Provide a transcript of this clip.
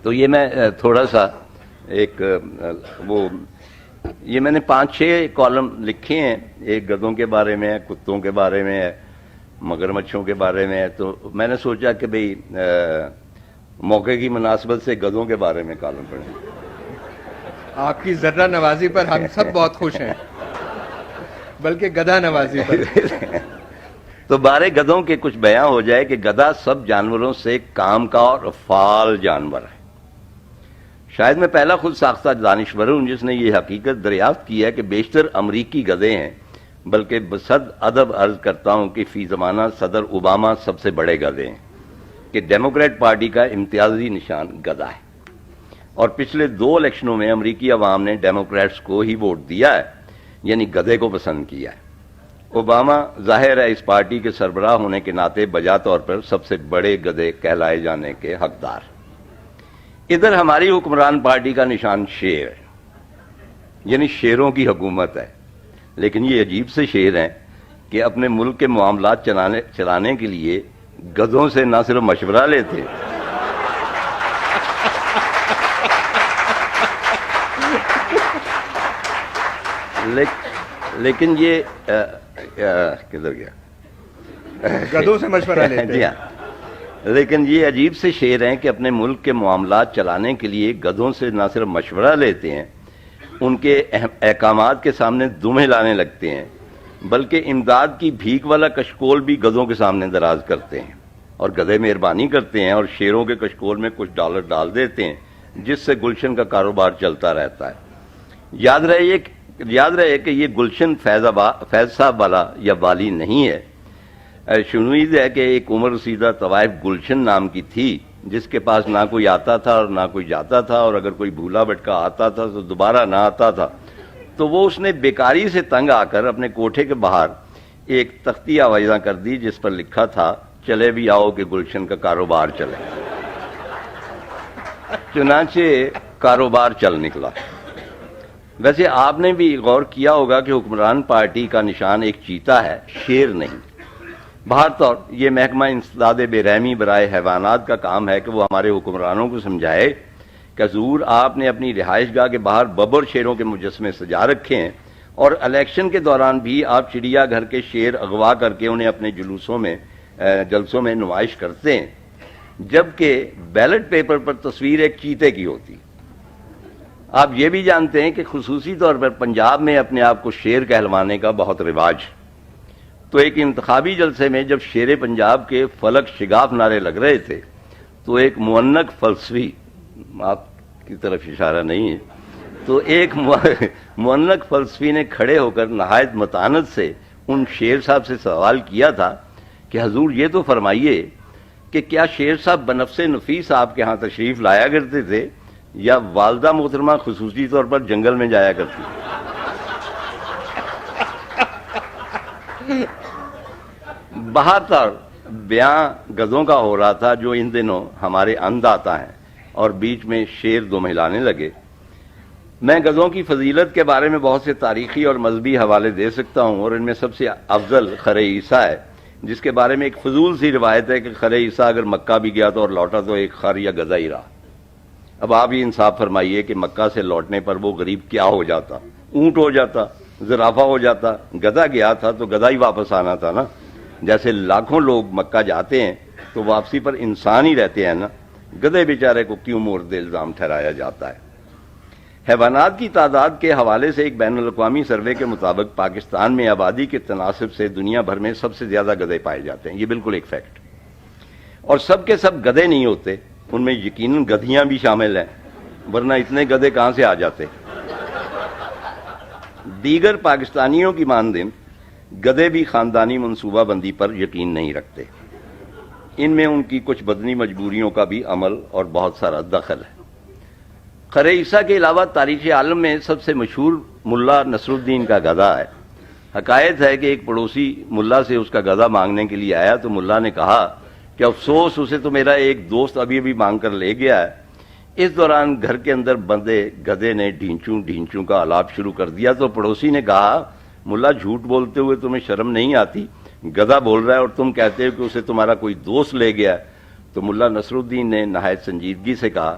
تو یہ میں تھوڑا سا ایک یہ میں نے 5-6 کالم لکھے ہیں، ایک گدھوں کے بارے میں ہے، کتوں کے بارے میں ہے، مگرمچھوں کے بارے میں ہے. تو میں نے سوچا کہ بھئی موقع کی مناسبت سے گدھوں کے بارے میں کالم پڑھیں. آپ کی ذرہ نوازی پر ہم سب بہت خوش ہیں، بلکہ گدھا نوازی پر. تو بارے گدھوں کے کچھ بیان ہو جائے کہ گدھا سب جانوروں سے کام کا اور فعال جانور ہے. شاید میں پہلا خود ساختہ دانشور ہوں جس نے یہ حقیقت دریافت کی ہے کہ بیشتر امریکی گدھے ہیں، بلکہ بصد ادب عرض کرتا ہوں کہ فی زمانہ صدر اوباما سب سے بڑے گدھے ہیں، کہ ڈیموکریٹ پارٹی کا امتیازی نشان گدھا ہے. اور پچھلے 2 الیکشنوں میں امریکی عوام نے ڈیموکریٹس کو ہی ووٹ دیا ہے، یعنی گدھے کو پسند کیا ہے. اوباما ظاہر ہے اس پارٹی کے سربراہ ہونے کے ناطے بجا طور پر سب سے بڑے گدھے کہلائے جانے کے حقدار. ادھر ہماری حکمران پارٹی کا نشان شیر ہے، یعنی شیروں کی حکومت ہے. لیکن یہ عجیب سے شیر ہیں کہ اپنے ملک کے معاملات چلانے کے لیے گدھوں سے نہ صرف مشورہ لیتے لیکن یہ کدھر گیا گدھوں سے مشورہ لیتے. جی ہاں، لیکن یہ عجیب سے شیر ہیں کہ اپنے ملک کے معاملات چلانے کے لیے گدھوں سے نہ صرف مشورہ لیتے ہیں، ان کے احکامات کے سامنے دم ہلانے لگتے ہیں، بلکہ امداد کی بھیک والا کشکول بھی گدھوں کے سامنے دراز کرتے ہیں. اور گدھے مہربانی کرتے ہیں اور شیروں کے کشکول میں کچھ ڈالر ڈال دیتے ہیں، جس سے گلشن کا کاروبار چلتا رہتا ہے. یاد رہے کہ یہ گلشن فیض صاحب والا یا والی نہیں ہے. شنوید ہے کہ ایک عمر رسیدہ طوائف گلشن نام کی تھی جس کے پاس نہ کوئی آتا تھا اور نہ کوئی جاتا تھا، اور اگر کوئی بھولا بٹکا آتا تھا تو دوبارہ نہ آتا تھا. تو وہ اس نے بیکاری سے تنگ آ کر اپنے کوٹھے کے باہر ایک تختی آویزاں کر دی جس پر لکھا تھا چلے بھی آؤ کہ گلشن کا کاروبار چلے. چنانچہ کاروبار چل نکلا. ویسے آپ نے بھی غور کیا ہوگا کہ حکمران پارٹی کا نشان ایک چیتا ہے، شیر نہیں. بہر طور یہ محکمہ انسداد بے رحمی برائے حیوانات کا کام ہے کہ وہ ہمارے حکمرانوں کو سمجھائے کہ حضور آپ نے اپنی رہائش گاہ کے باہر ببر شیروں کے مجسمے سجا رکھے ہیں، اور الیکشن کے دوران بھی آپ چڑیا گھر کے شیر اغوا کر کے انہیں اپنے جلسوں میں نمائش کرتے ہیں، جبکہ بیلٹ پیپر پر تصویر ایک چیتے کی ہوتی. آپ یہ بھی جانتے ہیں کہ خصوصی طور پر پنجاب میں اپنے آپ کو شیر کہلوانے کا بہت رواج. تو ایک انتخابی جلسے میں جب شیر پنجاب کے فلک شگاف نعرے لگ رہے تھے تو ایک مونک فلسفی، آپ کی طرف اشارہ نہیں ہے، تو ایک مونک فلسفی نے کھڑے ہو کر نہایت متانت سے ان شیر صاحب سے سوال کیا تھا کہ حضور یہ تو فرمائیے کہ کیا شیر صاحب بنفس نفیس آپ کے ہاں تشریف لایا کرتے تھے یا والدہ محترمہ خصوصی طور پر جنگل میں جایا کرتی؟ بہتر بیان گدھوں کا ہو رہا تھا جو ان دنوں ہمارے اندھ آتا ہے، اور بیچ میں شیر دم ہلانے لگے. میں گدھوں کی فضیلت کے بارے میں بہت سے تاریخی اور مذہبی حوالے دے سکتا ہوں، اور ان میں سب سے افضل خر عیسیٰ ہے، جس کے بارے میں ایک فضول سی روایت ہے کہ خر عیسیٰ اگر مکہ بھی گیا تو اور لوٹا تو ایک خر یا گدھا ہی رہا. اب آپ ہی انصاف فرمائیے کہ مکہ سے لوٹنے پر وہ غریب کیا ہو جاتا؟ اونٹ ہو جاتا، زرافہ ہو جاتا. گدھا گیا تھا تو گدھا ہی واپس آنا تھا نا. جیسے لاکھوں لوگ مکہ جاتے ہیں تو واپسی پر انسان ہی رہتے ہیں نا. گدھے بیچارے کو کیوں مورد الزام ٹھہرایا جاتا ہے؟ حیوانات کی تعداد کے حوالے سے ایک بین الاقوامی سروے کے مطابق پاکستان میں آبادی کے تناسب سے دنیا بھر میں سب سے زیادہ گدھے پائے جاتے ہیں. یہ بالکل ایک فیکٹ. اور سب کے سب گدھے نہیں ہوتے، ان میں یقیناً گدھیاں بھی شامل ہیں، ورنہ اتنے گدھے کہاں سے آ جاتے. دیگر پاکستانیوں کی مانند گدھے بھی خاندانی منصوبہ بندی پر یقین نہیں رکھتے. ان میں ان کی کچھ بدنی مجبوریوں کا بھی عمل اور بہت سارا دخل ہے. خر عیسیٰ کے علاوہ تاریخ عالم میں سب سے مشہور ملا نصر الدین کا گدھا ہے. حکایت ہے کہ ایک پڑوسی ملا سے اس کا گدھا مانگنے کے لیے آیا تو ملا نے کہا کہ افسوس، اسے تو میرا ایک دوست ابھی ابھی مانگ کر لے گیا ہے. اس دوران گھر کے اندر بندے گدھے نے ڈھینچوں کا آلاپ شروع کر دیا تو پڑوسی نے کہا ملا جھوٹ بولتے ہوئے تمہیں شرم نہیں آتی؟ گدھا بول رہا ہے اور تم کہتے ہو کہ اسے تمہارا کوئی دوست لے گیا. تو ملا نصر الدین نے نہایت سنجیدگی سے کہا